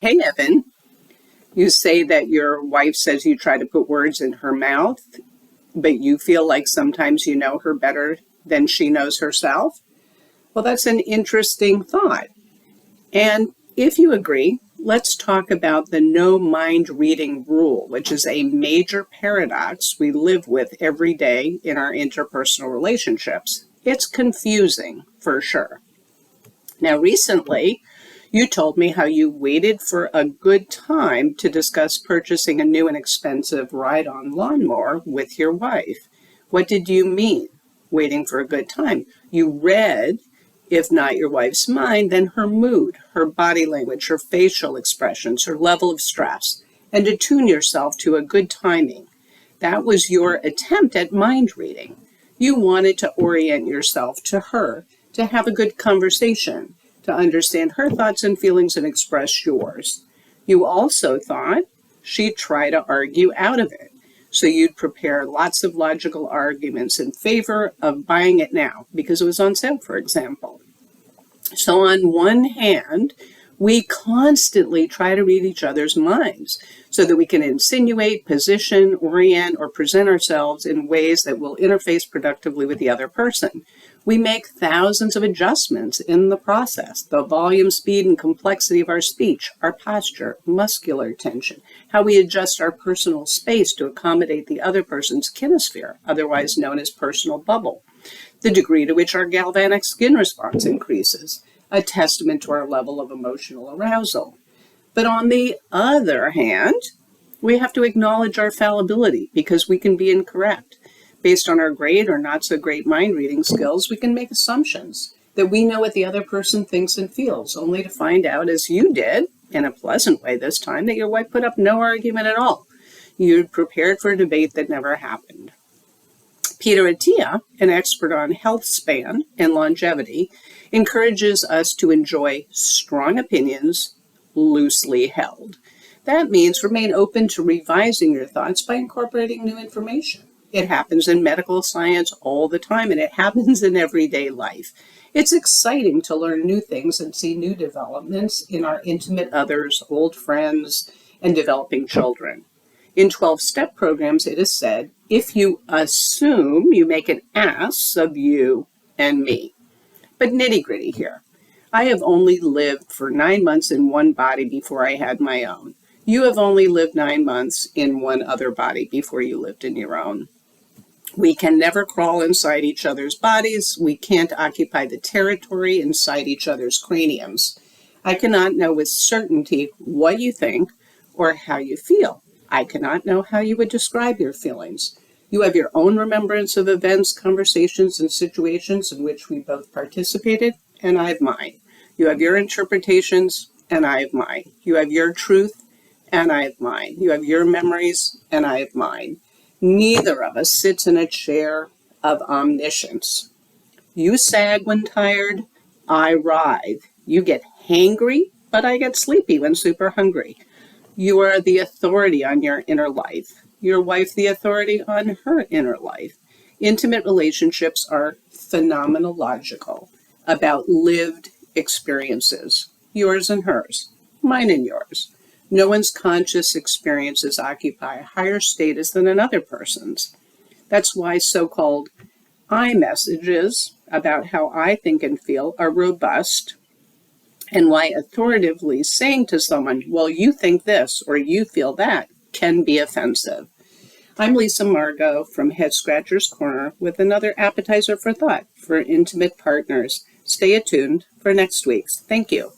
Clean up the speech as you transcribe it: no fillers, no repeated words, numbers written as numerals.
Hey, Evan, you say that your wife says you try to put words in her mouth, but you feel like sometimes you know her better than she knows herself. Well, that's an interesting thought. And if you agree, let's talk about the no mind reading rule, which is a major paradox we live with every day in our interpersonal relationships. It's confusing, for sure. Now, recently, you told me how you waited for a good time to discuss purchasing a new and expensive ride-on lawnmower with your wife. What did you mean, waiting for a good time? You read, if not your wife's mind, then her mood, her body language, her facial expressions, her level of stress, and to tune yourself to a good timing. That was your attempt at mind reading. You wanted to orient yourself to her, to have a good conversation, to understand her thoughts and feelings and express yours. You also thought she'd try to argue out of it. So you'd prepare lots of logical arguments in favor of buying it now because it was on sale, for example. So on one hand, we constantly try to read each other's minds so that we can insinuate, position, orient, or present ourselves in ways that will interface productively with the other person. We make thousands of adjustments in the process: the volume, speed, and complexity of our speech, our posture, muscular tension, how we adjust our personal space to accommodate the other person's kinesphere, otherwise known as personal bubble, the degree to which our galvanic skin response increases, a testament to our level of emotional arousal. But on the other hand, we have to acknowledge our fallibility because we can be incorrect. Based on our great or not so great mind reading skills, we can make assumptions that we know what the other person thinks and feels, only to find out, as you did, in a pleasant way this time, that your wife put up no argument at all. You'd prepared for a debate that never happened. Peter Attia, an expert on health span and longevity, encourages us to enjoy strong opinions loosely held. That means remain open to revising your thoughts by incorporating new information. It happens in medical science all the time, and it happens in everyday life. It's exciting to learn new things and see new developments in our intimate others, old friends, and developing children. In 12-step programs, it is said, if you assume, you make an ass of you and me. But nitty-gritty here. I have only lived for 9 months in one body before I had my own. You have only lived 9 months in one other body before you lived in your own. We can never crawl inside each other's bodies. We can't occupy the territory inside each other's craniums. I cannot know with certainty what you think or how you feel. I cannot know how you would describe your feelings. You have your own remembrance of events, conversations, and situations in which we both participated, and I have mine. You have your interpretations, and I have mine. You have your truth, and I have mine. You have your memories, and I have mine. Neither of us sits in a chair of omniscience. You sag when tired, I writhe. You get hangry, but I get sleepy when super hungry. You are the authority on your inner life. Your wife the authority on her inner life. Intimate relationships are phenomenological, about lived experiences, yours and hers, mine and yours. No one's conscious experiences occupy a higher status than another person's. That's why so-called I messages about how I think and feel are robust, and why authoritatively saying to someone, well, you think this or you feel that, can be offensive. I'm Lisa Maargo from Head Scratcher's Corner with another appetizer for thought for intimate partners. Stay attuned for next week's. Thank you.